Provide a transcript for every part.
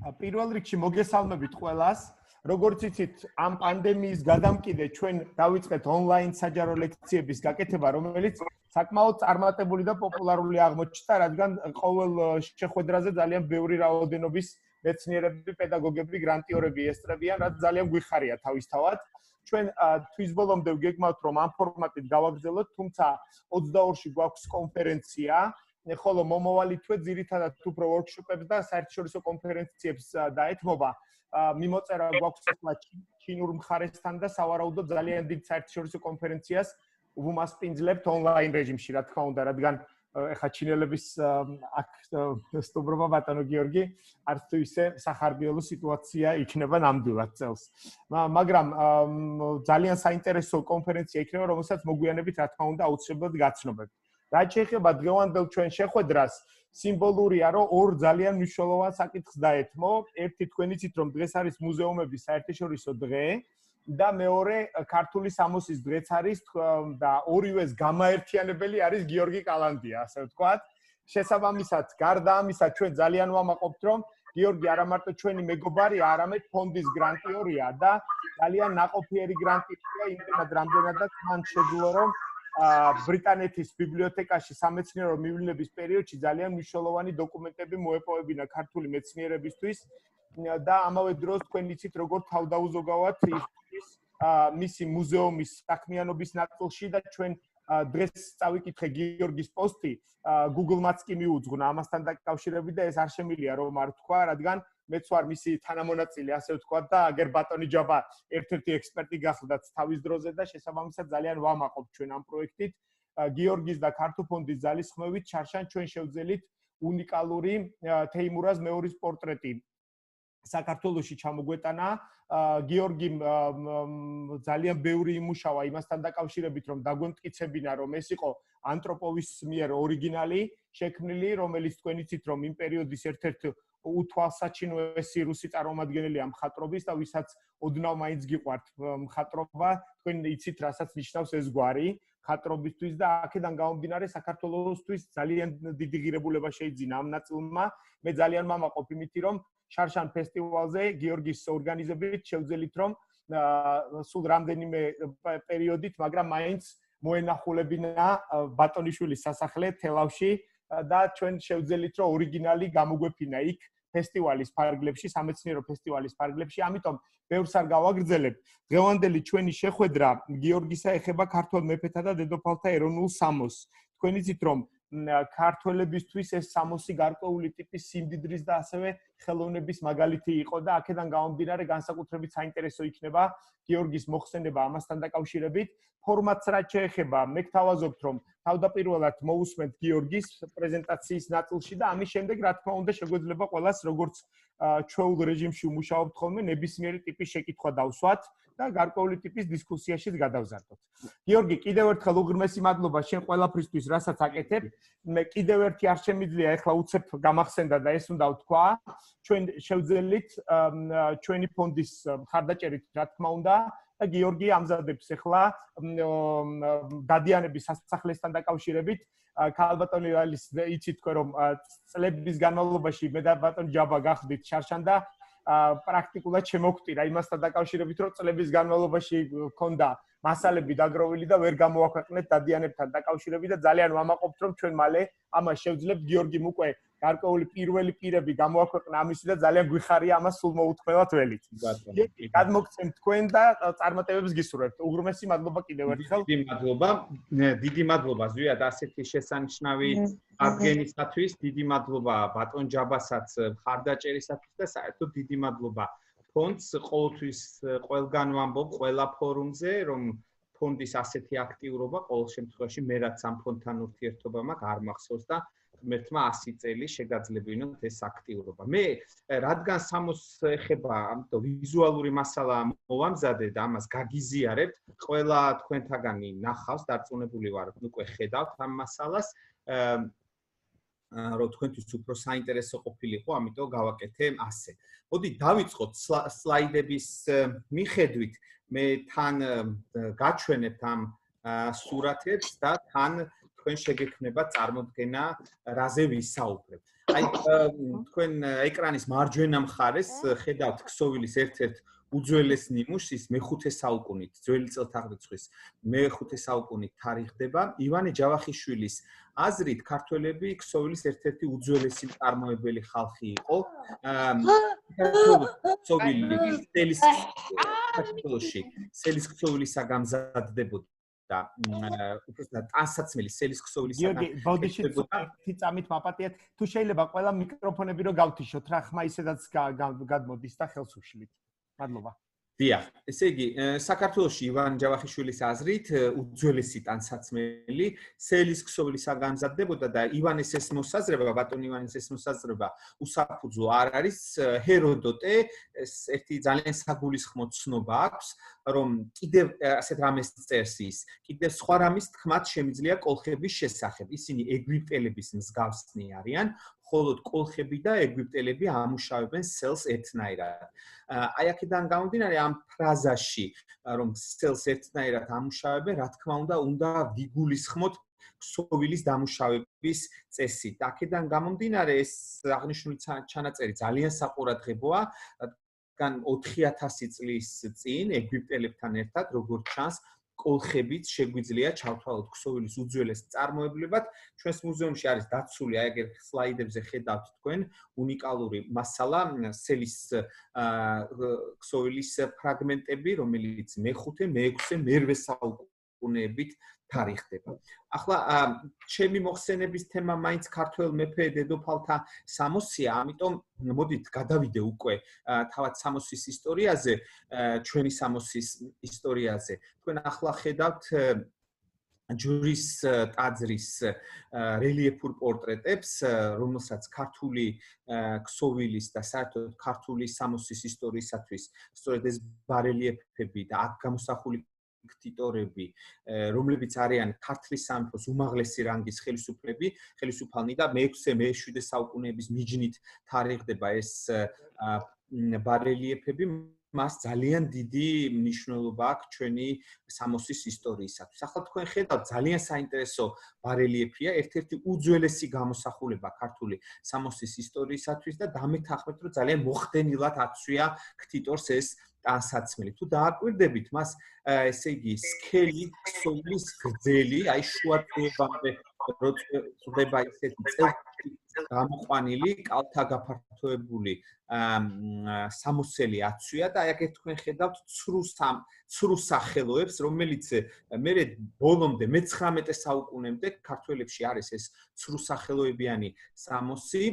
პირველ რიგში მოგესალმებით ყველას. Როგორც იცით, ამ პანდემიის გადამკიდე ჩვენ დავიწყეთ ონლაინ საჯარო ლექციების გაკეთება, რომელიც საკმაოდ წარმატებული და პოპულარული აღმოჩნდა, რადგან ყოველ შეხვედრაზე ძალიან ბევრი რაოდენობის მეცნიერები, პედაგოგები, გრანტიორები ესწრებიან, რაც ძალიან გვიხარია თავისთავად. ჩვენ თვის ბოლომდე ვგეგმავთ, რომ ამ ფორმატით გავაგრძელოთ, თუმცა 22-ში გვაქვს კონფერენცია, ხოლო მომავალი თვე ძირითადად უფრო ვორქშოპებს და საერთაშორისო კონფერენციებს დაეთმობა. მიმოწერა გვაქვს ახლა ჩინურ მხარესთან და სავარაუდოდ ძალიან დიდ საერთაშორისო კონფერენციას ვუმასპინძლებთ ონლაინ რეჟიმში, რა თქმა უნდა, რადგან ეხლა ჩინელების აქ სტუმრობა ბატონო გიორგი არც თუ ისე სახარბიელო სიტუაცია იქნება ნამდვილად წელს. მაგრამ ძალიან საინტერესო კონფერენცია იქნება, რომელსაც მოგვიანებით რა თქმა უნდა აუცილებლად გაცნობებთ. რაც შეეხება დღევანდელ ჩვენ შეხვედრას, სიმბოლურია, რომ ორ ძალიან მნიშვნელოვან საკითხს დაეთმო. ერთი თქვენ იცით, რომ დღეს არის მუზეუმების საერთაშორისო დღე და მეორე ქართული სამოსის დღეც არის და ორივეს გამაერთიანებელი არის გიორგი კალანდია, ასე ვთქვათ. შესაბამისად, გარდა ამისა, ჩვენ ძალიან ვამაყობთ, რომ გიორგი არა მარტო ჩვენი მეგობარია, არამედ ფონდის გრანტიორია და ძალიან ნაყოფიერი გრანტიორია, იმდენად რამდენადაც მან შეძლო, რომ ბრიტანეთის ბიბლიოთეკაში სამეცნიერო მივლინების პერიოდში ძალიან მნიშვნელოვანი დოკუმენტები მოეპოვებინა ქართული მეცნიერებისთვის და ამავე დროს თქვენ იცით როგორ თავდაუზოგავად ის მისი მუზეუმის საქმიანობის ნაწილში და ჩვენ დღეს წავიკითხე გიორგის პოსტი Google-მაც კი მიუძღვნა ამასთან დაკავშირებით და ეს არ შემილია რომ არ თქვა, რადგან მეც ვარ მისი თანამონაწილე, ასე ვთქვათ და აგერ ბატონი ჯაბა ერთ-ერთი ექსპერტი გახლდათ თავის დროზე და შესაბამისად ძალიან ვამაყობ ჩვენ ამ პროექტით. გიორგის და ქართულ ფონდის ძალისხმევით ჩარშან ჩვენ შევძელით უნიკალური თეიმურაზ მეორის პორტრეტი საქართველოში ჩამოგვეტანა. გიორგიმ ძალიან ბევრი იმუშავა იმასთან დაკავშირებით, რომ დაგვემტკიცებინა, რომ ეს იყო ანტროპოვის მიერ ორიგინალი შექმნილი, რომელიც თქვენ იცით, რომ იმ პერიოდის ერთ-ერთი უთვალსაჩინოესი რუსი წარმომადგენელია მხატვრობის და ვისაც ოდნავ მაინც გიყვართ მხატვრობა, თქვენ იცით, რასაც ნიშნავს ეს გვარი მხატვრობისთვის და აქედან გამომდინარე საქართველოსთვის ძალიან დიდი ღირებულება შეიძინა ამ ნაწილმა. მე ძალიან ვამაყობ იმითი, რომ შარშან ფესტივალზე გიორგის ორგანიზებით შევძელით, რომ სულ რამდენიმე პერიოდით, მაგრამ მაინც მოენახულებინა ბატონიშვილის სასახლე თელავში და ჩვენ შევძელით, რომ ორიგინალი გამოგვეფინა იქ ფესტივალის ფარგლებში, სამეცნიერო ფესტივალის ფარგლებში, ამიტომ ბევრს არ გავაგრძელებ. დღევანდელი ჩვენი შეხვედრა გიორგისა ეხება ქართველ მეფეთა და დედოფალთა ეროვნულ სამოსს. თქვენ იცით, რომ ქართველებისთვის ეს სამოსი გარკვეული ტიპის სიმდიდრის და ასევე ხელოვნების მაგალითი იყო და აქედან გამომდინარე განსაკუთრებით საინტერესო იქნება გიორგის მოხსენება ამასთან დაკავშირებით. ფორმატს რაც შეეხება, მე გთავაზობთ, რომ თავდაპირველად მოусმენთ გიორგის პრეზენტაციის ნაწილში და ამის შემდეგ რა თქმა უნდა შეგვეძლება ყველას როგორც ჩვეულ რეჟიმში ვმუშაობთ ხოლმე ნებისმიერი ტიპის შეკითხვა დავსვათ და გარკვეული ტიპის დისკუსიაშიც გადავზარდოთ. გიორგი, კიდევ ერთხელ უღრმესი მადლობა შენ ყველაფრისთვის, რასაც აკეთებ. მე კიდევ ერთი არ შემიძლია ახლა უცებ გამახსენდა და ეს უნდა ვთქვა. ჩვენ შევძელით ჩვენი ფონდის მხარდაჭერით, რა თქმა უნდა, და გიორგი ამზადებს ახლა დადიანების სასახლესთან დაკავშირებით. ქალბატონი რალის იცით თქვენ რომ წლების განმავლობაში მე და ბატონი ჯაბა გახდით შარშან და პრაქტიკულად შემოგვტირა იმასთან დაკავშირებით, რომ წლების განმავლობაში ჰქონდა მასალები დაგროვილი და ვერ გამოაქვეყნეთ დადიანებთან დაკავშირებით და ძალიან ვამაყობთ, რომ ჩვენ მალე ამას შევძლებთ. გიორგიმ უკვე გარკვეული პირველი პირები გამოაქვეყნა ამისი და ძალიან გვიხარია ამას სულ მოუთმელად ველით. გადმოგცემთ თქვენ და წარმატებებს გისურვებთ. უღრმესი მადლობა კიდევ ერთხელ. დიდი მადლობა ზვიად ასეთი შესანიშნავი აღგენისათვის, დიდი მადლობა ბატონ ჯაბასაც მხარდაჭერისათვის და საერთოდ დიდი მადლობა ფონდს ყოველთვის ყველგან ვამბობ ყველა ფორუმზე, რომ ფონდის ასეთი აქტიურობა ყოველ შემთხვევაში მე რაც ამ ფონდთან ურთიერთობა მაქვს არ მახსოვს და ღმერთმა 100 წელი შეგაძლებინოთ ეს აქტიურობა. მე რადგან სამოსს ეხება, ამიტომ ვიზუალური მასალა მოვამზადე და ამას გაგიზიარებთ, ყველა თქვენთაგანი ნახავს, დარწმუნებული ვარ, უკვე ხედავთ ამ მასალას. რომ თქვენთვის უფრო საინტერესო ყოფილიყო, ამიტომ გავაკეთე ასე. მოდი დავიწყოთ სლაიდების მიხედვით, მე თან გაჩვენებთ ამ სურათებს და თან თქვენ შეგექმნება წარმოდგენა, რაზე ვისაუბრებ. აი თქვენ ეკრანის მარჯვენა მხარეს ხედავთ ქსოვილის ერთ-ერთ უძველეს ნიმუშს, ის მე-5 საუკუნით, ძველი წელთაღრიცხვის მე-5 საუკუნით თარიღდება. ივანე ჯავახიშვილის აზრით, ქართველები ქსოვილის ერთ-ერთი უძველესი მწარმოებელი ხალხი იყო. სელის ქსოვილისა გამზადდებოდა და უბრალოდ ტანსაცმელი სელის ქსოვილისა გიორგი, ბოდიში ერთი წამით მაპატიეთ, თუ შეიძლება ყველა მიკროფონები რო გავთიშოთ რა, ხმა ისედაც გადმოდის და ხელს უშლით. მადლობა. დიახ, ესე იგი, საქართველოში ივანე ჯავახიშვილის აზრით უძველესი ტანსაცმელი სელის ქსოვილისა გამზადდებოდა და ივანეს ეს მოსაზრება, ბატონ ივანეს ეს მოსაზრება უსაფუძო არ არის. ჰეროდოტე ერთი ძალიან საგულისხმო ცნობა აქვს, რომ კიდევ ასეთ რამეს წერს ის, კიდევ სხვა რამის თქმაც შემიძლია კოლხების შესახებ. ისინი ეგვიპტელების მსგავსნი არიან, ხოლო კოლხები და ეგვიპტელები ამუშავებენ სელს ერთნაირად. აი აქედან გამომდინარე ამ ფრაზაში, რომ სელს ერთნაირად ამუშავებენ, რა თქმა უნდა ვიგულისხმოთ ქსოვილის დამუშავების წესით. აქედან გამომდინარე ეს აღნიშნული ჩანაწერი ძალიან საყურადღებოა, რადგან 4000 წლის წინ ეგვიპტელებთან ერთად, როგორც ჩანს, კოლხებიც შეგვიძლია ჩავთვალოთ ქსოვილის უძველეს წარმოებლებად. ჩვენს მუზეუმში არის დაცული, აი ეგ სლაიდებზე ხედავთ თქვენ, უნიკალური მასალა, სელის ქსოვილის ფრაგმენტები, რომელიც მე-5, მე-6, მე-8 საუკუნეებით თარიღდება. ახლა ჩემი მოხსენების თემა მაინც ქართველ მეფე დედოფალთა სამოსია, ამიტომ მოდით გადავიდე უკვე თავად სამოსის ისტორიაზე, ჩვენი სამოსის ისტორიაზე. თქვენ ახლა ხედავთ ჯვრის ტაძრის რელიეფურ პორტრეტებს, რომელსაც ქართული ქსოვილის და საერთოდ ქართული სამოსის ისტორიისათვის სწორედ ეს ბარელიეფები და აქ გამოსახული ქტიტორები, რომლებიც არიან ქართლის სამეფოს უმაღლესი რანგის ხელისუფალნი და მე-6, მე-7 საუკუნეების მიჯნით თარიღდება ეს ბარელიეფები. მას ძალიან დიდი მნიშვნელობა აქვს ჩვენი სამოსის ისტორიისათვის. ახლა თქვენ ხედავთ ძალიან საინტერესო ბარელიეფია, ერთ-ერთი უძველესი გამოსახულება ქართული სამოსის ისტორიისათვის და დამეთანხმეთ, რომ ძალიან მოხდენილად აცვია ქტიტორს ეს ტანსაცმელი. თუ დააკვირდებით მას, ესე იგი, სქელი ქსოვილის გრძელი, აი შუათვებამდე როწდება ისეთი გამოყვანილი, კალთა გაფართოებული სამოსელი აცვია და აი აქ თქვენ ხედავთ ცრუ სახელოებს, რომელიც მერე ბოლომდე მე-19 საუკუნემდე ქართველებში არის ეს ცრუ სახელოებიანი სამოსი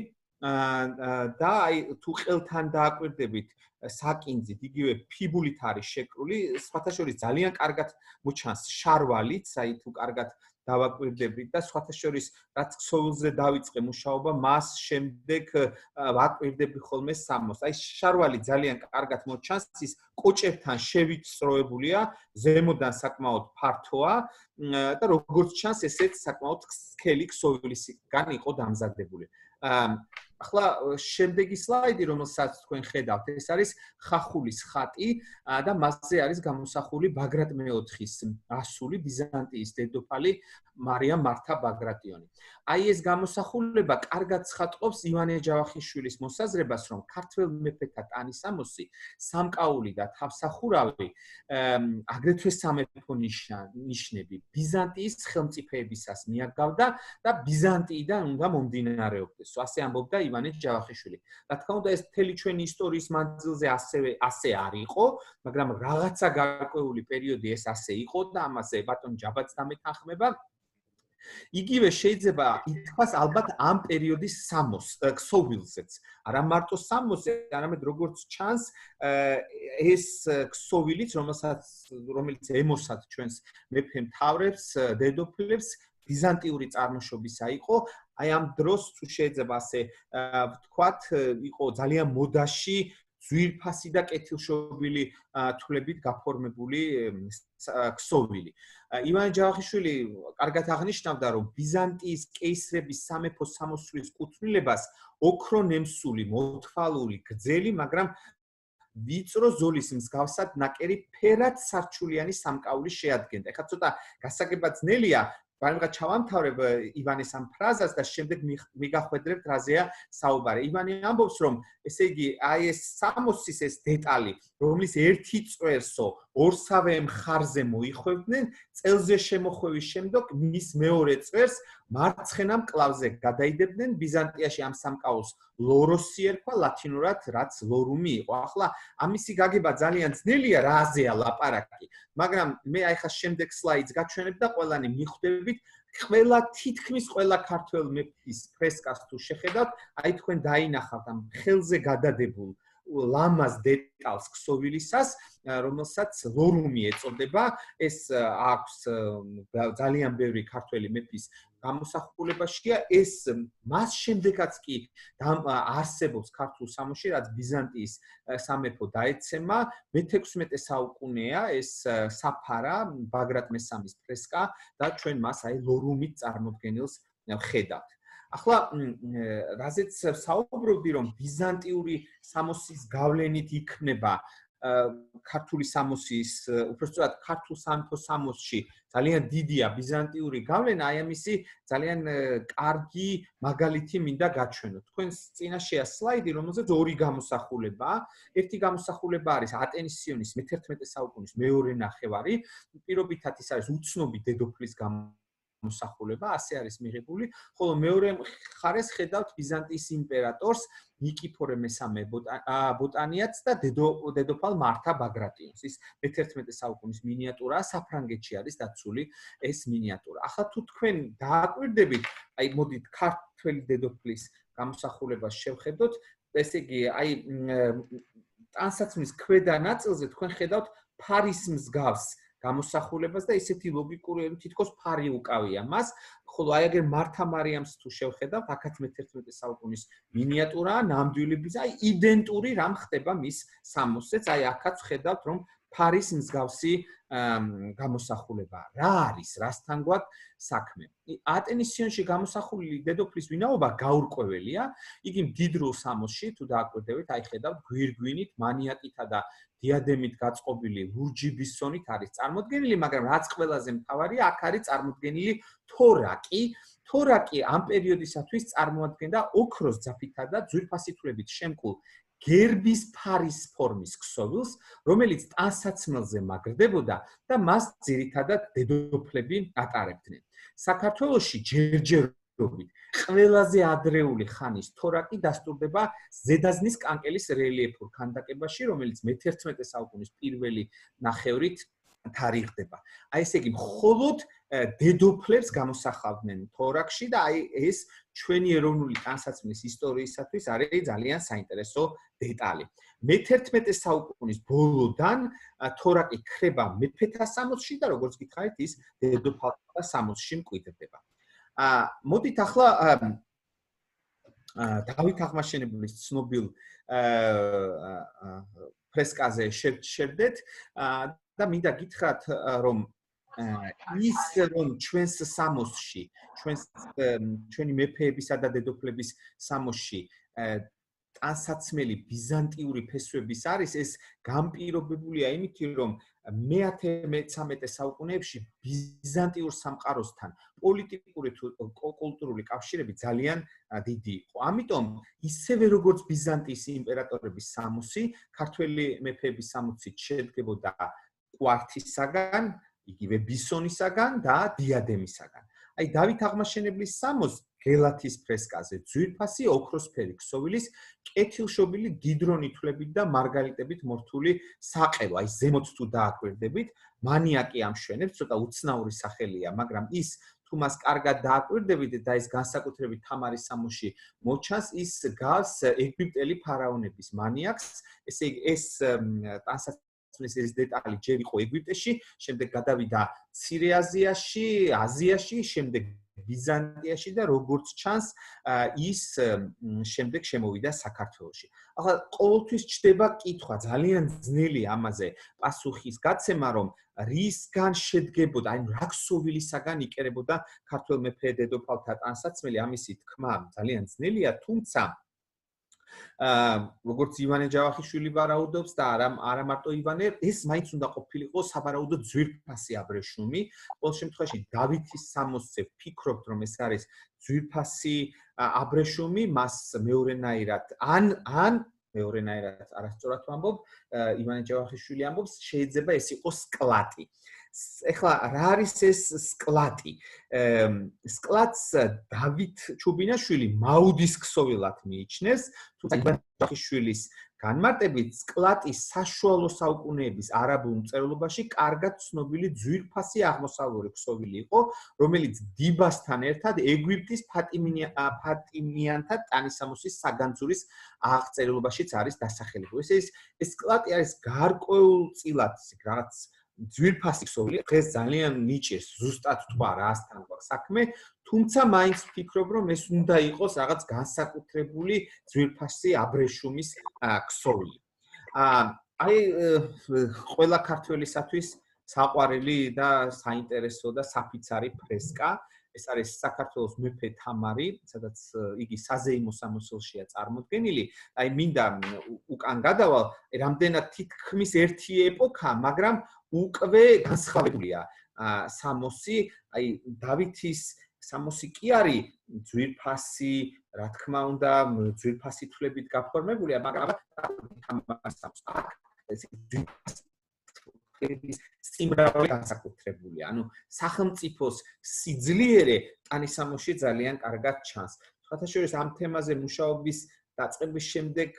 და აი თუ ყელთან დააკვირდებით საკინძით, იგივე ფიბულით არის შეკრული, სხვათა შორის ძალიან კარგად მოჩანს შარვალიც, აი თუ კარგად დავაკვირდებით და სხვათა შორის რაც ქსოვილზე დავიწყე მუშაობა, მას შემდეგ ვაკვირდები ხოლმე სამოს. აი შარვალი ძალიან კარგად მოჩანს, ის კოჭებთან შევიწროებულია, ზემოდან საკმაოდ ფართოა და როგორც ჩანს, ესეც საკმაოდ სქელი ქსოვილისგან იყო დამზადებული. ახლა შემდეგი სლაიდი, რომელსაც თქვენ ხედავთ, ეს არის ხახულის ხატი და მასზე არის გამოსახული ბაგრატ მე-4-ის ასული, ბიზანტიის დედოფალი მარიამ მართა ბაგრატიონი. აი ეს გამოსახულება კარგად ცხადყოფს ივანე ჯავახიშვილის მოსაზრებას, რომ ქართველ მეფეთა ტანისამოსი, სამკაული და თავსახურავი, აგრეთვე სამეფო ნიშნები ბიზანტიის ხელმწიფეებისას მიაგავდა და ბიზანტიიდან უნდა მომდინარეობდეს. ასე ამბობდა ივანე ჯავახიშვილი. რა თქმა უნდა, ეს მთელი ჩვენი ისტორიის მანძილზე ასე არ იყო, მაგრამ რაღაცა გარკვეული პერიოდი ეს ასე იყო და ამაზე ბატონ ჯაბაც დამეთანხმება. იგივე შეიძლება ითქვას ალბათ ამ პერიოდის ქსოვილზეც. არა მარტო სამოსზე, არამედ როგორც ჩანს, ეს ქსოვილიც, რომელიც ემოსად ჩვენს მეფე მთავრებს, დედოფლებს, ბიზანტიური წარმოშობისა იყო. აი ამ დროს თუ შეიძლება ასე ვთქვათ, იყო ძალიან მოდაში ძვირფასი და კეთილშობილი თვლებით გაფორმებული ქსოვილი. ივანე ჯავახიშვილი კარგად აღნიშნავდა, რომ ბიზანტიის კეისრების სამეფო სამოსვლის კუთვნილებას ოქრონემსული, მოთვალული, გრძელი, მაგრამ ვიწრო ზოლის მსგავსად ნაკერი ფერად სარჩულიანი სამკაული შეადგენდა. ეხლა ცოტა გასაგებად ძნელია ვარიმღა ჩავამთავრებ ივანეს ამ ფრაზას და შემდეგ მიგახვედრებთ რაზეა საუბარი. ივანე ამბობს, რომ ესე იგი, აი ეს სამოსის ეს დეტალი, რომლის ერთი წვერსო ორსავე მხარზე მოიხვევდნენ, წელზე შემოხვევის შემდეგ მის მეორე წვერს მარცხენა მკლავზე გადაიდებდნენ. ბიზანტიაში ამ სამკაულს ლოროსი ერქვა, ლათინურად რაც ლორუმი იყო. ახლა ამისი გაგება ძალიან ძნელია რაზეა ლაპარაკი, მაგრამ მე აი ხა შემდეგ სლაიდს გაჩვენებ და ყველანი მიხვდებით, თითქმის ყველა ქართველ მეფის ფრესკას თუ შეხედავთ, აი თქვენ დაინახავთ ამ ხელზე გადადებულ ლამაზ დეტალს ქსოვილისას, რომელსაც ლორუმი ეწოდება. ეს აქვს ძალიან ბევრი ქართველი მეფის გამოსახულებაშია. ეს მას შემდეგაც კი არსებობს ქართულ სამოსში, რაც ბიზანტიის სამეფო დაეცემა. მე-16 საუკუნეა ეს საფარა ბაგრატ მესამის ფრესკა და ჩვენ მას აი ლორუმით წარმოდგენილს ვხედავთ. ახლა რაზეც საუბრობდი, რომ ბიზანტიური სამოსის გავლენით იქნება ქართული სამოსის, უბრალოდ ქართულ სამეფო სამოსში ძალიან დიდია ბიზანტიური გავლენა, აი ამისი ძალიან კარგი მაგალითი მინდა გაჩვენოთ. თქვენს წინაშეა სლაიდი, რომელზეც ორი გამოსახულებაა. ერთი გამოსახულება არის ატენის სიონის მე-11 საუკუნის მეორე ნახევარი, პირობითად ის არის უცნობი დედოფლის გამოსახულება, ასე არის მიღებული, ხოლო მეორე მხარეს ხედავთ ბიზანტიის იმპერატორს ნიკიფორე მესამე ბოტანიაც და დედოფალ მართა ბაგრატიონს. ის მე-11 საუკუნის მინიატურაა, საფრანგეთში არის დაცული ეს მინიატურა. ახლა თუ თქვენ დააკვირდებით, აი მოდით ქართველი დედოფლის გამოსახულებას შევხედოთ, ესე იგი, აი ტანსაცმლის ქვედა ნაწილზე თქვენ ხედავთ ფარის მსგავს გამოსახულებას და ისეთი ლოგიკური თითქოს ფარი უკავია მას, ხოლო აი აგერ მართა მარიამს თუ შევხედავთ, აქაც მე-11 საუკუნის მინიატურაა, ნამდვილების, აი იდენტური რამ ხდება მის სამოსზეც, აი აქაც ხედავთ, რომ ფარის მსგავსი გამოსახულება. რა არის, რასთან გვაქვს საქმე? ატენის სიონში გამოსახული დედოფლის ვინაობა გაურკვეველია, იგი მდიდრულ სამოსში თუ დააკვირდებით, აი ხედავთ გვირგვინით, მანიაკითა და დიადემით გაწყობილი ლურჯი ბისონით არის წარმოდგენილი, მაგრამ რაც ყველაზე მთავარია, აქ არის წარმოდგენილი თორაკი. თორაკი ამ პერიოდისათვის წარმოადგენდა ოქროს ძაფითა და ძვირფასითვლებით შემკულ გერბის ფარის ფორმის ქსოვილს, რომელიც ტანსაცმელზე მაგრდებოდა და მას ძირითადად დედოფლები ატარებდნენ. საქართველოში ჯერჯერობით ყველაზე ადრეული ხანის თორაკი დასტურდება ზედაზნის კანკელის რელიეფურ ქანდაკებაში, რომელიც მე-11 საუკუნის პირველი ნახევრით თარიღდება. აი ესე იგი, მხოლოდ დედოფლებს გამოსახავდნენ თორაკში და აი ეს ჩვენი ეროვნული ტანსაცმლის ისტორიისათვის არის ძალიან საინტერესო დეტალი. მე-11 საუკუნის ბოლოდან თორაკი ქრება მეფეთა სამოსში და როგორც გითხარით, ის დედოფალთა სამოსში მკვიდრდება. მოდით ახლა დავით აღმაშენებლის ცნობილ ფრესკაზე შევდეთ და მინდა გითხრათ, რომ ის რომ ჩვენს სამოსში, ჩვენი მეფეებისა და დედოფლების სამოსში ტანსაცმელი ბიზანტიური ფესვების არის, ეს განპირობებულია იმით, რომ მე-13 საუკუნეებში ბიზანტიურ სამყაროსთან პოლიტიკური თუ კულტურული კავშირები ძალიან დიდი იყო. ამიტომ ისევე როგორც ბიზანტიის იმპერატორების სამოსი, ქართველი მეფეების სამოსი შედგებოდა კვართისაგან, იგივე ბისონისაგან და დიადემისაგან. აი დავით აღმაშენებლის სამოს გელათის ფრესკაზე ძვირფასი ოქროსფერი ქსოვილის კეთილშობილი დიდრონი თვლებით და მარგალიტებით მორთული საყელო. აი ზემოთ თუ დააკვირდებით, მანიაკი ამშვენებს, ცოტა უცნაური სახელია, მაგრამ ის თუ მას კარგად დააკვირდებით და ეს განსაკუთრებით თამარის სამოსში მოჩანს, ის გავს ეგვიპტელი ფარაონების მანიაკს. ესე იგი, ეს ეს დეტალი ჯერ იყო ეგვიპტეში, შემდეგ გადავიდა მცირე აზიაში, აზიაში, შემდეგ ბიზანტიაში და როგორც ჩანს, ის შემდეგ შემოვიდა საქართველოში. ახლა ყოველთვის ჩდება კითხვა, ძალიან ძნელია ამაზე პასუხის გაცემა, რომ რისგან შედგებოდა, აი რა ქსოვილისაგან იკერებოდა ქართველ მეფე დედოფალთა ტანსაცმელი, ამისი თქმა ძალიან ძნელია, თუმცა როგორც ივანე ჯავახიშვილი ვარაუდობს და არა მარტო ივანე, ეს მაინც უნდა ყოფილიყო სავარაუდო ძვირფასი აბრეშუმი. ყოველ შემთხვევაში დავითის 60-ზე ვფიქრობთ, რომ ეს არის ძვირფასი აბრეშუმი, მას მეორენაირად ან მეორენაირად არასწორად ვამბობ, ივანე ჯავახიშვილი ამბობს, შეიძლება ეს იყოს სკლატი. ეხლა რა არის ეს სკლატი? სკლატს დავით ჩუბინაშვილი მაუდის ქსოვილად მიიჩნევს, თუმცა ივანე ჯავახიშვილის განმარტებით სკლატი საშუალო საუკუნეების არაბულ მწერლობაში კარგად ცნობილი ძვირფასი აღმოსავლური ქსოვილი იყო, რომელიც დიბასთან ერთად ეგვიპტის ფატიმიანთა ტანისამოსის საგანძურის აღწერილობაშიც არის დასახელებული. ეს სკლატი არის გარკვეულწილად რაღაც ძვირფასი ქსოვილი, დღეს ძალიან მიჭირს ზუსტად თქვა რასთან გვაქვს საქმე, თუმცა მაინც ვფიქრობ, რომ ეს უნდა იყოს რაღაც განსაკუთრებული ძვირფასი აბრეშუმის ქსოვილი. აი ყველა ქართველისათვის საყვარელი და საინტერესო და საფიცარი ფრესკა, ეს არის საქართველოს მეფე თამარი, სადაც იგი საზეიმო სამოსელშია წარმოდგენილი. აი მინდა უკან გადავალ, რამდენად თითქმის ერთი ეპოქა, მაგრამ უკვე განსხვავებულია სამოსი, აი დავითის სამოსი კი არის ძვირფასი, რა თქმა უნდა, ძვირფასი თვლებით გაფორმებულია, მაგრამ თამარის სამოსი ეს სიმრავლე განსაკუთრებული. ანუ სახელმწიფოს სიძლიერე ტანისამოსში ძალიან კარგად ჩანს. სხვათაშორის ამ თემაზე მუშაობის დაწყების შემდეგ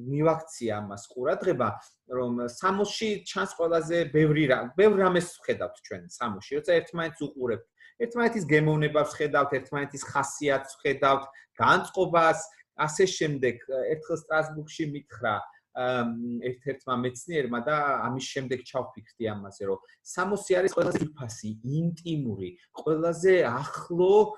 მივაქცია ამას ყურადღება, რომ სამოსში ჩანს ყველაზე ბევრ რამეს ვხედავთ ჩვენ სამოსში, როცა ერთმანეთს უყურებთ. ერთმანეთის გემოვნებას ვხედავთ, ერთმანეთის ხასიათს ვხედავთ, განწყობას, ასე შემდეგ. ერთხელ სტრასბურგში მითხრა ერთ-ერთმა მეცნიერმა და ამის შემდეგ ჩავფიქრდი ამაზე, რომ სამოსი არის ყველაზე ძვირფასი, ინტიმური, ყველაზე ახლო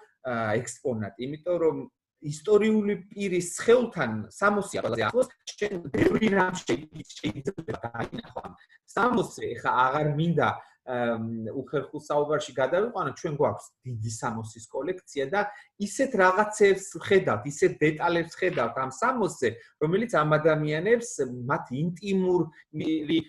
ექსპონატი, იმიტომ რომ ისტორიული პირის სხეულთან სამოსია ყველაზე ახლოს, ჩვენ ბევრი რამ შეიძლება დაინახო. სამოსი ეხა აღარ მინდა უხერხულ საუბარში გადავიყვანოთ, ჩვენ გვაქვს დიდი სამოსის კოლექცია და ისეთ რაღაცებს ვხედავთ, ისეთ დეტალებს ვხედავთ ამ სამოსზე, რომელიც ამ ადამიანებს მათ ინტიმური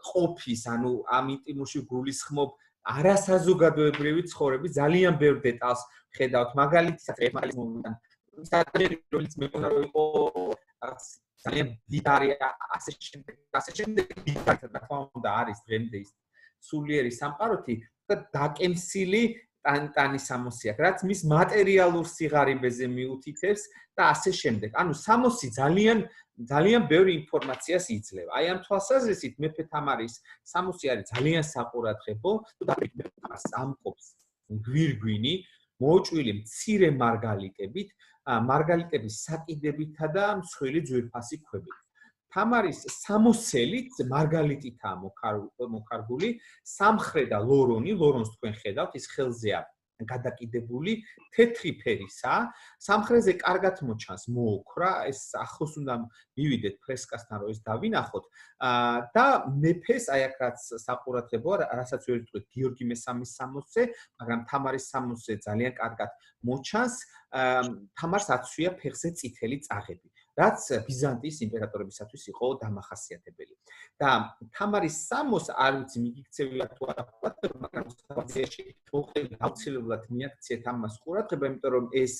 ყოფის, ანუ ამ ინტიმურში გულისხმობ არასაზოგადოებრივი ცხოვრების ძალიან ბევრ დეტალს ვხედავთ. მაგალითად, რომელიც მეკონა რომ იყო ძალიან დიდარი ასე შემდეგ რა თქმა უნდა არის დღემდე ის სულიერი სამყაროთი და დაკემსილი ტანისამოსი აქვს, რაც მის მატერიალურ სიღარიბეზე მიუთითებს და ასე შემდეგ. ანუ სამოსი ძალიან ბევრი ინფორმაციას იძლევა. აი ამ თვალსაზრისით მეფე თამარის სამოსი არის ძალიან საყურადღებო და ამყოფს გვირგვინი, მოჭვილი მცირე მარგალიტებით, მარგალიტების საკიდებითა და მსხვილი ძვირფასი ქვებით. თამარის სამოსელით მარგალიტითაა მოკარგული, სამხრედა ლორონს თქვენ ხედავთ, ის ხელზეა გადაკიდებული, თეთრი ფერისა, სამხრეთზე კარგად მოჩანს მოოქრა, ეს ახლოს უნდა მივიდეთ ფრესკასთან, რომ ეს დავინახოთ და მეფეს აი აქ რაც საყურადღებოა, რასაც ვერ ვიტყვით გიორგი მესამის სამოსზე, მაგრამ თამარის სამოსზე ძალიან კარგად მოჩანს, თამარს აცვია ფეხზე წითელი წაღები. რაც ბიზანტიის იმპერატორებისათვის იყო დამახასიათებელი. და თამარის სამოს არ ვიცი მიგიქცევია თუ არა, მაგრამ სავარაუდოში აუცილებლად მიაქციეთ ამას ყურადღება, იმიტომ რომ ეს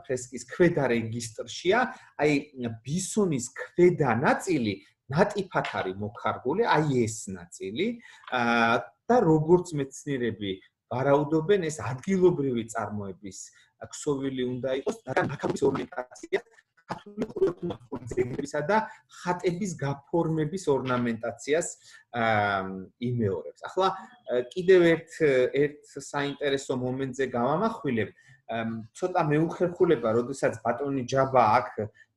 ფრესკის ქვედა რეგისტრშია, აი ბისონის ქვედა ნაწილი ნატიფად არის მოკარგული, აი ეს ნაწილი და როგორც მეცნიერები ვარაუდობენ, ეს ადგილობრივი წარმოების ქსოვილი უნდა იყოს და ნაკაბის ორნამენტაცია ძეგლებისა და ხატების გაფორმების ორნამენტაციას იმეორებს. ახლა კიდევ ერთ საინტერესო მომენტზე გავამახვილებ. ცოტა მეუხერხულება, როდესაც ბატონი ჯაბა აქ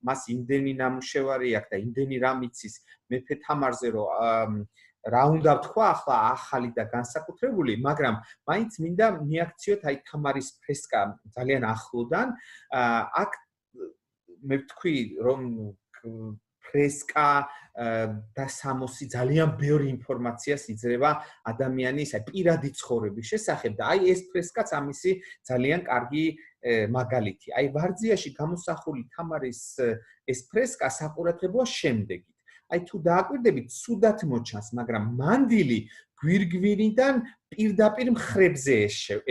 მას იმდენი ნამუშევარი აქვს და იმდენი რამ იცის მეფე თამარზე, რომ რა უნდა ვთქვა ახლა ახალი და განსაკუთრებული, მაგრამ მაინც მინდა მიაქციოთ აი თამარის ფრესკა ძალიან ახლოდან. აქ მე ვთქვი, რომ ფრესკა და სამოსი ძალიან ბევრი ინფორმაციას იძლევა ადამიანის პირადი ცხოვრების შესახებ და აი ეს ფრესკაც ამისი ძალიან კარგი მაგალითი. აი ვარძიაში გამოსახული თამარის ეს ფრესკა საყურადღებოა შემდეგით. აი თუ დააკვირდებით, ცუდად მოჩანს, მაგრამ მანდილი გვირგვინიდან პირდაპირ მხრებზე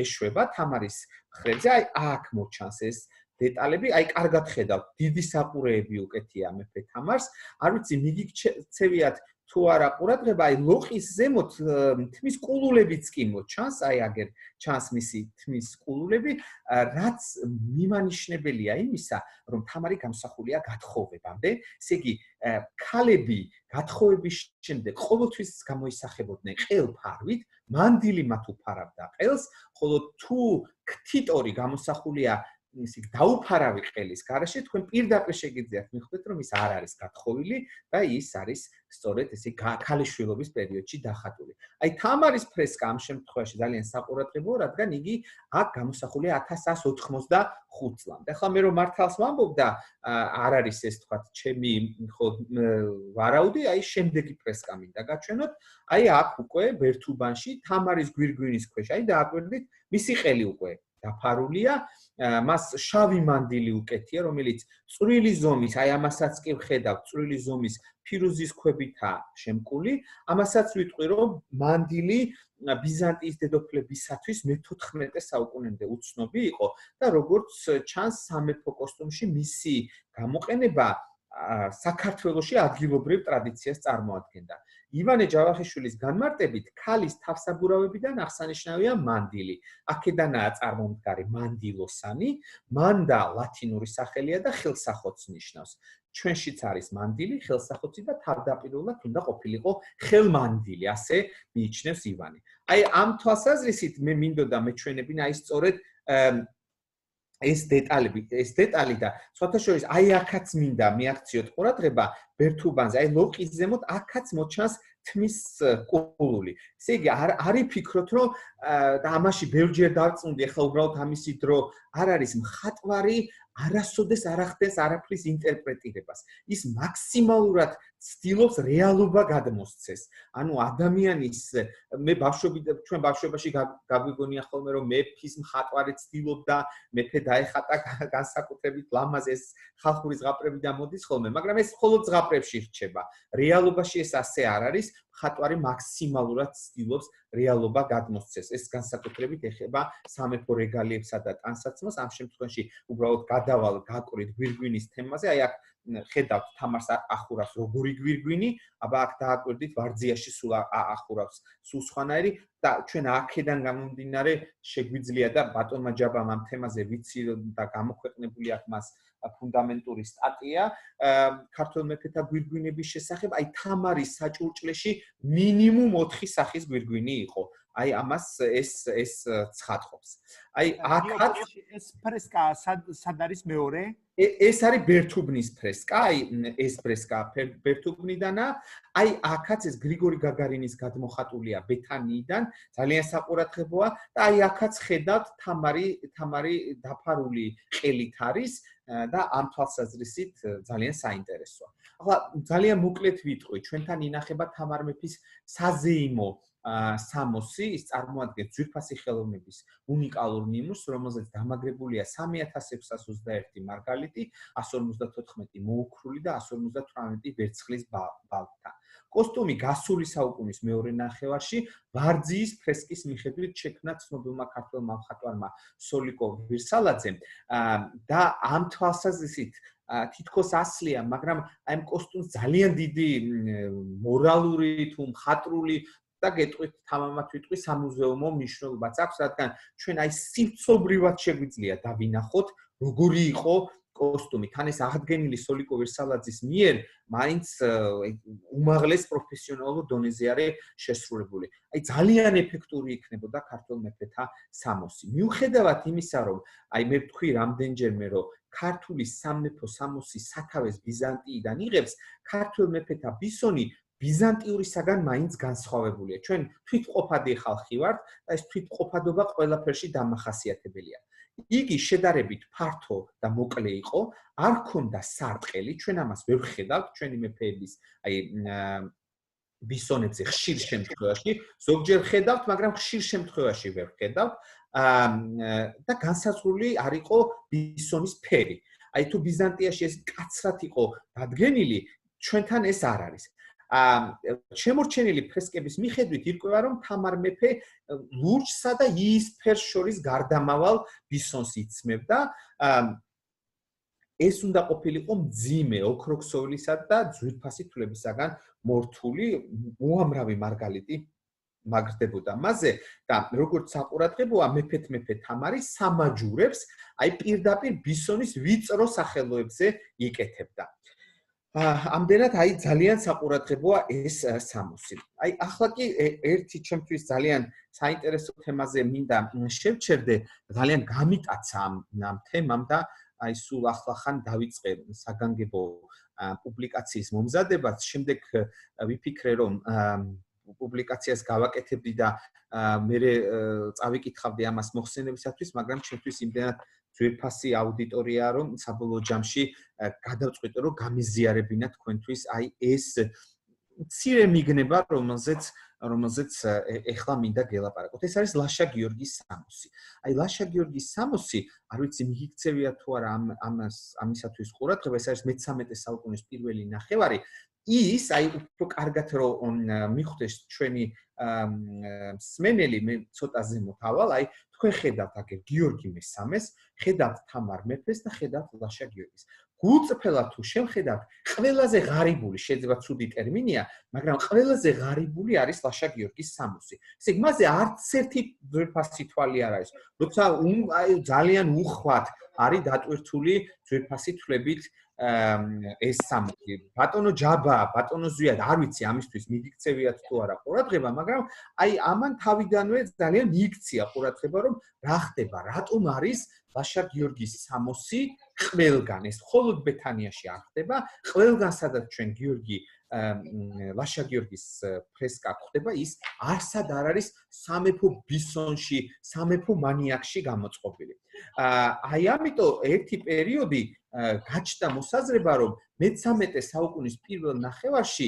ეშვება თამარის მხრებზე. აი აქ მოჩანს ეს დეტალები, აი კარგად ხედავთ, დიდი საყურეები უკეთია მეფე თამარს. არ ვიცი, მიგიქცევიათ თუ არა ყურადღება, აი ლოყის ზემოთ თმის ყულულებიც კი მოჩანს, აი აგერ ჩანს მისი თმის ყულულები, რაც მიმანიშნებელია იმისა, რომ თამარი გამოსახულია გათხოვებამდე. ესე იგი, ქალები გათხოვების შემდეგ ყოველთვის გამოისახებოდნენ ყელფარვით, მანდილი მათ უფარავდა ყელს, ხოლო თუ ქტიტორი გამოსახულია ისე დაუფარავი ყელის გარეშე, თქვენ პირდაპირ შეგიძლიათ მიხვდეთ, რომ ის არ არის გათხოვილი და ის არის სწორედ ესე ქალიშვილობის პერიოდში დახატული. აი თამარის ფრესკა ამ შემთხვევაში ძალიან საყურადღებოა, რადგან იგი აქ გამოსახულია 1185 წლამდე. ახლა მე რომ მართალს ვამბობ და არ არის ეს თქვათ ჩემი ვარაუდი, აი შემდეგი ფრესკა მინდა გაჩვენოთ. აი აქ უკვე ბერთუბანში თამარის გვირგვინის ქვეშ, აი დააკვირდით, მისი ყელი უკვე დაფარულია, მას შავი მანდილი უკეთია, რომელიც წვრილი ზომის, აი ამასაც კი ვხედავთ, წვრილი ზომის ფირუზის ქვებითაა შემკული. ამასაც ვიტყვი, რომ მანდილი ბიზანტიის დედოფლებისათვის მე-14 საუკუნემდე უცნობი იყო და როგორც ჩანს სამეფო კოსტუმში მისი გამოყენება საქართველოში ადგილობრივ ტრადიციას წარმოადგენდა. ივანე ჯავახიშვილის განმარტებით, ქალის თავსაბურავებიდან აღსანიშნავია მანდილი. აქედანაა წარმომდგარი მანდილოსანი, მანდა ლათინური სახელია და ხელსახოც ნიშნავს. ჩვენშიც არის მანდილი, ხელსახოცი და თავდაპირველად უნდა ყოფილიყო ხელმანდილი, ასე მიიჩნევს ივანე. აი ამ თვალსაზრისით მე მინდოდა მეჩვენებინა აი სწორედ ეს დეტალი და სხვათა შორის აი აქაც მინდა მიაქციოთ ყურადღება ბერთუბანზე, აი ლოყის ზემოთ აქაც მოჩანს თმის ყულული. ესე იგი არ იფიქროთ, რომ და ამაში ბევრჯერ დავწუნდი, ახლა უბრალოდ ამისი დრო არ არის მხატვარი არასოდეს არ ახდენს არაფრის ინტერპრეტირებას. ის მაქსიმალურად ცდილობს რეალობა გადმოსცეს. ანუ ადამიანის მე ჩვენ ბავშვობაში გაგვიგონია ხოლმე რომ მეფის მხატვარი ცდილობდა მეფე დაეხატა განსაკუთრებით ლამაზ ეს ხალხური ზღაპრებიდან მოდის ხოლმე, მაგრამ ეს მხოლოდ ზღაპრებში რჩება. რეალობაში ეს ასე არ არის. მხატვარი მაქსიმალურად ცდილობს რეალობა გადმოსცეს. ეს განსაკუთრებით ეხება სამეფო რეგალიებსა და ტანსაცმელს. ამ შემთხვევაში უბრალოდ გადავალ გაკვირდით გვირგვინის თემაზე. აი აქ ხედავთ თამარს ახურავს როგორი გვირგვინი, აბა აქ დააკვირდით ვარძიაში სულ ახურავს სულ სხვანაირი და ჩვენ აქედან გამომდინარე შეგვიძლია და ბატონმა ჯაბამ ამ თემაზე ვიცი და გამოქვეყნებული აქვს მას ფუნდამენტური სტატია ქართულ მეფეთა გვირგვინების შესახებ. აი თამარის საჭურჭლეში მინიმუმ 4 სახის გვირგვინი იყო. აი ამას ეს ცხადყოფს. აი აქაც ეს ფრესკა სად არის მეორე? ეს არის ბერთუბნის ფრესკა, აი ეს ფრესკა ბერთუბნიდანა, აი აქაც ეს გრიგორი გაგარინის გადმოხატულია ბეთანიიდან, ძალიან საყურადღებოა და აი აქაც ხედავთ თამარი დაფარული ყელით არის და ამ თვალსაზრისით ძალიან საინტერესოა. ახლა ძალიან მოკლედ ვიტყვი, ჩვენთან ინახება თამარ მეფის საზეიმო სამოსი, ის წარმოადგენს ძვირფასი ხელოვნების უნიკალურ ნიმუშს, რომელზეც დამაგრებულია 3621 მარგალიტი, 154 მოუქრული და 158 ვერცხლის ბალტთან. კოსტუმი გასული საუკუნის მეორე ნახევარში ვარძიის ფრესკის მიხედვით შექმნა ცნობილმა ქართველმა მხატვარმა სოლიკო ვირსალაძემ და ამ თვალსაზრისით თითქოს ასლია, მაგრამ აი ამ კოსტუმს ძალიან დიდი მორალური თუ მხატვრული და გეტყვით თამამად ვიტყვი სამუზეუმო მნიშვნელობაც აქვს, რადგან ჩვენ აი სივრცობრივად შეგვიძლია დავინახოთ როგორი იყო კოსტუმი. თან ეს აღდგენილი სოლიკო ვირსალაძის მიერ მაინც უმაღლეს პროფესიონალურ დონეზე არის შესრულებული. აი ძალიან ეფექტური იქნებოდა ქართულ მეფეთა სამოსი. მიუხედავად იმისა, რომ აი მე ვთქვი რამდენჯერმე, რომ ქართული სამეფო სამოსი სათავეს ბიზანტიიდან იღებს, ქართულ მეფეთა ბისონი ბიზანტიურისაგან მაინც განსხვავებულია. ჩვენ თვითმყოფადი ხალხი ვართ და ეს თვითმყოფადობა ყველაფერში დამახასიათებელია. იგი შედარებით ფართო და მოკლე იყო, არ ქონდა სარტყელი, ჩვენ ამას ვერ ვხედავთ, ჩვენი მეფეების, აი ბისონებზე ხშირ შემთხვევაში, ზოგჯერ ხედავთ, მაგრამ ხშირ შემთხვევაში ვერ ხედავთ. და განსაზღვრული არ იყო ბისონის ფერი. აი თუ ბიზანტიაში ეს კაცრად იყო დადგენილი, ჩვენთან ეს არ არის. შემორჩენილი ფრესკების მიხედვით ირკვევა, რომ თამარ მეფე ლურჯსა და იისფერს შორის გარდამავალ ბისონს იცმევდა. ეს უნდა ყოფილიყო მძიმე ოქროქსოვილისა და ძვირფასი თვლებისაგან მორთული უამრავი მარგალიტი მაგრდებოდა მასზე და როგორც საყურადღებოა მეფე თამარი სამაჯურებს აი პირდაპირ ბისონის ვიწრო სახელოებზე იკეთებდა. ამდენად აი ძალიან საყურადღებოა ეს სამოსი. აი ახლა კი ერთი ჩემთვის ძალიან საინტერესო თემაზე მინდა შევჩერდე, ძალიან გამიტაცა ამ თემამ და აი სულ ახლახან დავიწყე საგანგებო პუბლიკაციის მომზადებაც, შემდეგ ვიფიქრე რომ პუბლიკაციას გავაკეთებდი და მე წავიკითხავდი ამას მოხსენებისათვის, მაგრამ ჩემთვის იმდენად ძვირფასი აუდიტორია რომ საბოლოო ჯამში გადავწყვიტე რომ გამიზიარებინა თქვენთვის აი ეს მცირე მიგნება რომელზეც ეხლა მინდა გელაპარაკოთ. ეს არის ლაშა გიორგის სამოსი. აი ლაშა გიორგის სამოსი, არ ვიცი მიგიქცევია თუ არა ამისათვის ყურადღება, ეს არის მე-13 საუკუნის პირველი ნახევარი. ის აი უფრო კარგად რომ მიხვდეს ჩვენი მსმენელი, მე ცოტა ზემოთ ავალ, აი თქვენ ხედავთ აგერ გიორგი მე-13-ს, ხედავთ თამარ მეფეს და ხედავთ ლაშა გიორგის. გულწრფელად თუ შევხედავთ, ყველაზე ღარიბული, შეიძლება ცუდი ტერმინია, მაგრამ ყველაზე ღარიბული არის ლაშა გიორგის სამოსი. ესე იგი, მასზე არც ერთი ძვირფასი თვალი არ არის. როცა აი ძალიან უხვად არის დატვირთული ძვირფასი თვლებით ეს სამოსი. ბატონო ჯაბა, ბატონო ზვიად, არ ვიცი ამისთვის მიგიქცევიათ თუ არა ყურადღება, მაგრამ აი ამან თავიდანვე ძალიან მიიქცია ყურადღება, რომ რა ხდება, რატომ არის ლაშა გიორგის სამოსი ყველგან, ეს მხოლოდ ბეთანიაში არ ხდება, ყველგან სადაც ჩვენ ლაშა გიორგის ფრესკა ხდება, ის არსად არ არის სამეფო ბისონში, სამეფო მანიაკში გამოწყობილი. აი ამიტომ ერთი პერიოდი გაჩნდა მოსაზრება, რომ მე-13 საუკუნის პირველ ნახევარში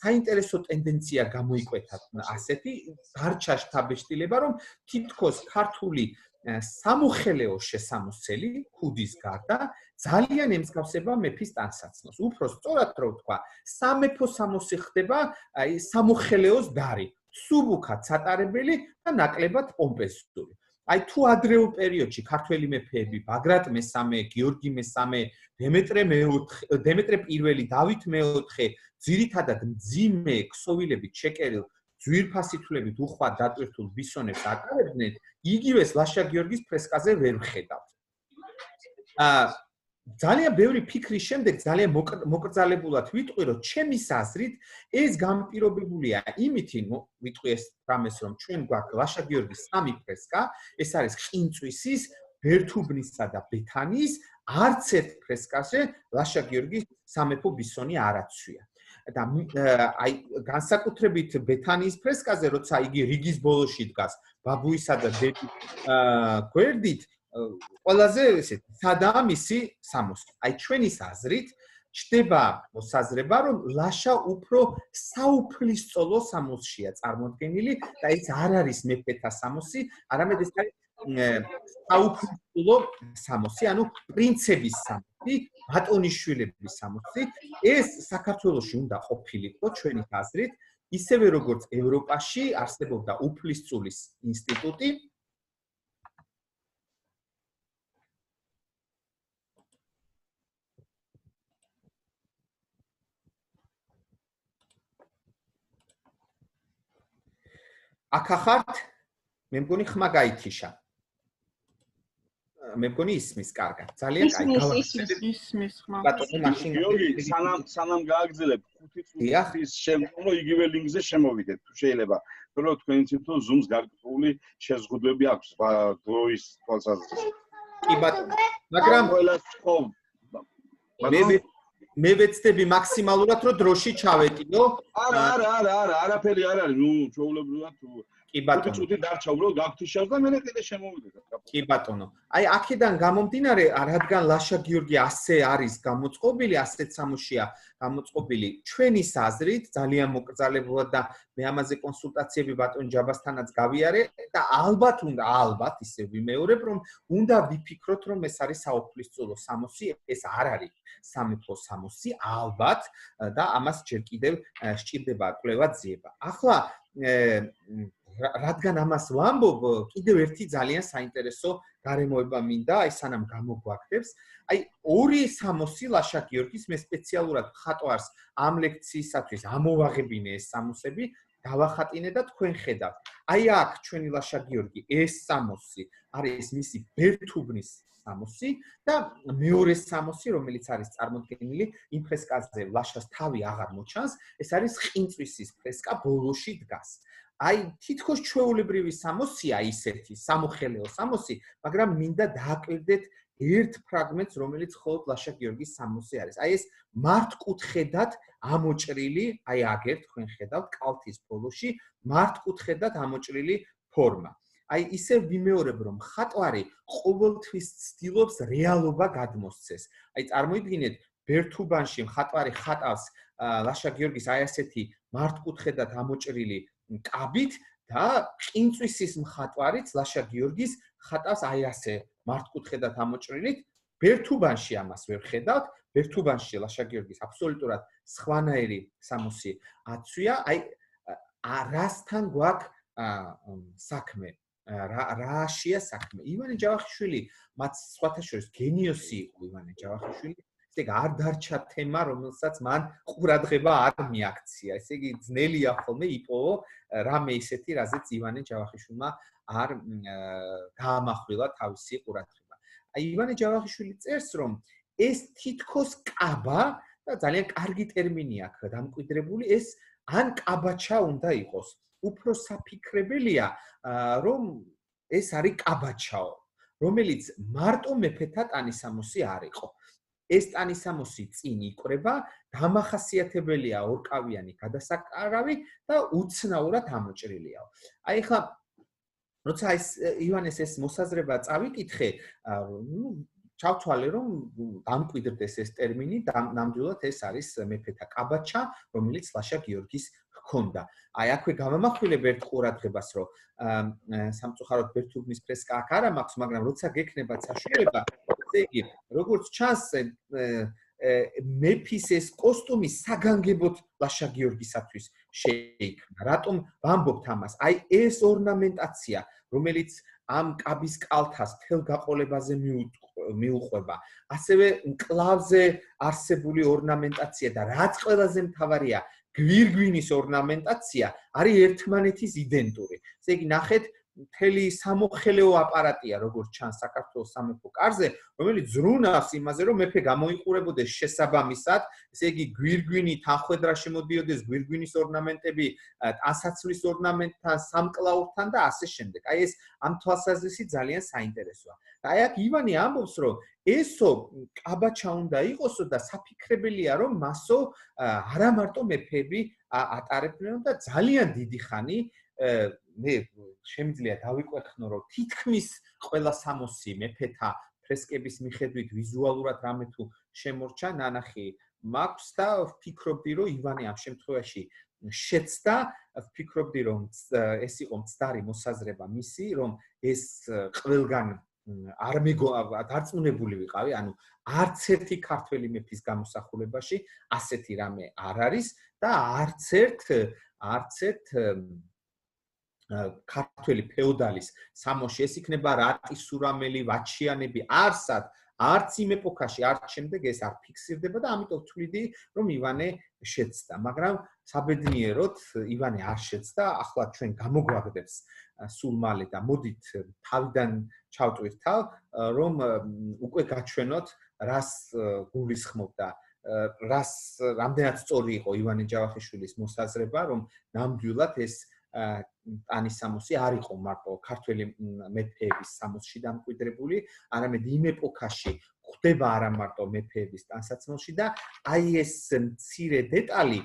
საინტერესო ტენდენცია გამოიკვეთა ასეთი დარჩა შთაბეჭდილება, რომ თითქოს ქართული სამოხელეო შესამოსელი ქუდის გარდა ძალიან ემსგავსება მეფის ტანსაცმელს. უფრო სწორად რო ვთქვა, სამეფო სამოსი ხდება აი სამოხელეოს დარი, სუბუქად სატარებელი და ნაკლებად პომპეზური. აი თუ ადრეულ პერიოდში ქართველი მეფეები, ბაგრატ მე-3, გიორგი მე-3, დემეტრე პირველი, დავით მე-4, ძირითადად მძიმე ქსოვილებით შეკერილ ძვირფასი თვლებით უხვად დატვირთულ ბისონებს ატარებდნენ, იგივეს ლაშა გიორგის ფრესკაზე ვერ ვხედავთ. ძალიან ბევრი ფიქრის შემდეგ ძალიან მოკრძალებულად ვიტყვი, რომ ჩემის აზრით ეს განპირობებულია იმითი, ვიტყვი ეს რამეს, რომ ჩვენ გვაქვს ლაშა გიორგის 3 ფრესკა, ეს არის ყინწვისის, ბერთუბნისა და ბეთანიის, არც ერთ ფრესკაზე ლაშა გიორგის სამეფო ბისონი არ აცვია. და აი განსაკუთრებით ბეთანიის ფრესკაზე, როცა იგი რიგის ბოლოში დგას, ბაბუისა და დედის გვერდით, ყველაზე ესეთი სადაა მისი სამოსი. აი ჩვენის აზრით ჩდება მოსაზრება, რომ ლაშა უფრო საუფლისწოლო სამოსშია წარმოდგენილი და ეს არ არის მეფეთა სამოსი, არამედ ეს არის საუფლისწოლო სამოსი, ანუ პრინცების სამოსი, ბატონიშვილების სამოსი. ეს საქართველოში უნდა ყოფილიყო ჩვენი აზრით, ისევე როგორც ევროპაში არსებობდა უფლისწულის ინსტიტუტი. აქახართ მე მგონი ხმა გაითიშა. მე მგონი ისმის კარგად. ძალიან კაი. ისმის ხმა. ბატონო მაშინ გიორგი, სანამ გააგრძელებ 5 წუთის შემდგომ იგივე ლინკზე შემოვიდეთ, თუ შეიძლება. რომ თქვენი თვითონ Zoom-ს გარკვეული შეზღუდვები აქვს დროის თვალსაზრისით. კი ბატონო. მაგრამ ყველას ხო მე ვეცდები მაქსიმალურად რომ დროში ჩავეტიო. არა, არაფერი არ არის. ნუ ჩვეულებრივად კი ბატონო. წუთი დარჩა უბრალოდ გაგთიშავს და მე კიდე შემოვიდეთ. კი ბატონო. აი აქედან გამომდინარე, რადგან ლაშა გიორგი ასე არის გამოწყობილი, ასეთ სამუშია გამოწყობილი, ჩვენის აზრით ძალიან მოკრძალებულად და მე ამაზე კონსულტაციები ბატონ ჯაბასთანაც გავიარე და ალბათ ისე ვიმეორებ, რომ უნდა ვიფიქროთ, რომ ეს არის საუფლისწულო სამოსი, ეს არ არის სამეფო სამოსი, ალბათ და ამას ჯერ კიდევ სჭირდება კვლევა ძიება. ახლა რადგან ამას ვამბობ, კიდევ ერთი ძალიან საინტერესო გარემოება მინდა, აი სანამ გამოგვაგდებს, აი ორი სამოსი ლაშა გიორგის მე სპეციალურად ხატვარს ამ ლექციისათვის ამოვაღებინე ეს სამოსები, დავახატინე და თქვენ ხედავთ. აი აქ ჩვენი ლაშა გიორგი ეს სამოსი არის მისი ბერთუბნის სამოსი და მეორე სამოსი, რომელიც არის წარმოდგენილი იმ ფრესკაზე ლაშას თავი აღარ მოჩანს, ეს არის ყინწვისის ფრესკა ბოლოში დგას. აი თითქოს ჩვეულებრივი სამოსია ისეთი, სამოხელეო სამოსი, მაგრამ მინდა დააკვირდეთ ერთ ფრაგმენტს, რომელიც მხოლოდ ლაშა გიორგის სამოსი არის. აი ეს მართკუთხედად ამოჭრილი, აი აგერ თქვენ ხედავთ კალთის ბოლოში, მართკუთხედად ამოჭრილი ფორმა. აი ისე ვიმეორებ, რომ ხატვარი ყოველთვის ცდილობს რეალობა გადმოსცეს. აი წარმოიდგინეთ, ბერთუბანში ხატვარი ხატავს ლაშა გიორგის აი ასეთი მართკუთხედად ამოჭრილი კაბით და ყინწვისის მხატვარიც ლაშა გიორგის ხატავს აი ასე მართკუთხედად ამოჭრილით. ბერთუბანში ამას ვერ ხედავთ. ბერთუბანში ლაშა გიორგის აბსოლუტურად სხვანაირი სამოსი აცვია. აი რასთან გვაქვს საქმე? რაშია საქმე? ივანე ჯავახიშვილი მათ სხვათა შორის გენიოსი იყო ივანე ჯავახიშვილი. ესე იგი არ დარჩა თემა, რომელსაც მან ყურადღება არ მიაქცია. ესე იგი ძნელია ხოლმე იპოვო რამე ისეთი, რაზეც ივანე ჯავახიშვილმა არ გაამახვილა თავისი ყურადღება. აი ივანე ჯავახიშვილი წერს, რომ ეს თითქოს კაბა და ძალიან კარგი ტერმინი აქ დამკვიდრებული, ეს ან კაბაჩა უნდა იყოს. უფრო საფიქრებელია, რომ ეს არის კაბაჩაო, რომელიც მარტო მეფეთა ტანისამოსი არ იყო. ეს ტანისამოსი წინ იკვრება, დამახასიათებელია ორკავიანი გადასაკარავი და უცნაურად ამოჭრილიაო. აი ხა როცა ეს ივანეს ეს მოსაზრება წავიკითხე, ჩავთვალე, რომ დამკვიდრდეს ეს ტერმინი, ნამდვილად ეს არის მეფეთა კაბაჩა, რომელიც ლაშა გიორგის ჰქონდა. აი აქვე გამამახვილებ ერთ ყურადღებას, რომ სამწუხაროდ ბერთუბნის ფრესკა აქ არ მაქვს, მაგრამ როცა გექნებათ საშუალება, ესე იგი, როგორც ჩანს, მეფის ეს კოსტუმი საგანგებოდ ლაშა გიორგისათვის შეიქმნა. რატომ ვამბობთ ამას? აი ეს ორნამენტაცია, რომელიც ამ კაბის კალთას თელ გაყოლებაზე მიუყვება, ასევე მკლავზე არსებული ორნამენტაცია და რაც ყველაზე მთავარია, გვირგვინის ორნამენტაცია არის ერთმანეთის იდენტური. ესე იგი, ნახეთ, მთელი სამოხელეო აპარატია, როგორც ჩანს საქართველოს სამეფო კარზე, რომელიც ზრუნავს იმაზე, რომ მეფე გამოიყურებოდეს შესაბამისად, ესე იგი, გვირგვინი თანხwebdriver შემოდიოდეს გვირგვინის ორნამენტები, ტანსაცმლის ორნამენტთან, სამკლაურთან და ასე შემდეგ. აი ეს ამ თვალსაზრისით ძალიან საინტერესოა. და აი აქ ივანე ამბობს, რომ ესო კაბაჩა უნდა იყოსო და საფიქრებელია, რომ მასო არა მარტო მეფეები ატარებდნენ და ძალიან დიდი ხანი მე შემიძლია დავიკვეხნო, რომ თითქმის ყველა სამოსი მეფეთა ფრესკების მიხედვით ვიზუალურად რამე თუ შემორჩა, ნანახი მაქვს და ვფიქრობდი, რომ ივანე ამ შემთხვევაში შეცდა, ვფიქრობდი, რომ ეს იყო მცდარი მოსაზრება მისი, რომ ეს ყველგან დარწმუნებული ვიყავი, ანუ არც ერთი ქართველი მეფის გამოსახულებაში ასეთი რამე არ არის და არც ერთ ქართველი ფეოდალის სამოში ეს იქნება რატი სურამელი ვაჩიანები არსად არც იმ ეპოქაში არც შემდეგ ეს არ ფიქსირდება და ამიტომ ვთვლიდი რომ ივანე შეცდა, მაგრამ საბედნიეროდ ივანე არ შეცდა. ახლა ჩვენ გამოგვაგდებს სულ მალე და მოდით თავიდან ჩავტვირთავ, რომ უკვე გაჩვენოთ რას გულისხმობდა, რამდენად სწორი იყო ივანე ჯავახიშვილის მოსაზრება, რომ ნამდვილად ეს ტანისამოსი არ იყო მარტო ქართველი მეფეების სამოსში დამკვიდრებული, არამედ იმ ეპოქაში ხდება არა მარტო მეფეების ტანსაცმელში და აი ეს მცირე დეტალი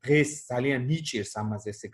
დღეს ძალიან ნიჭირს ამაზე ესე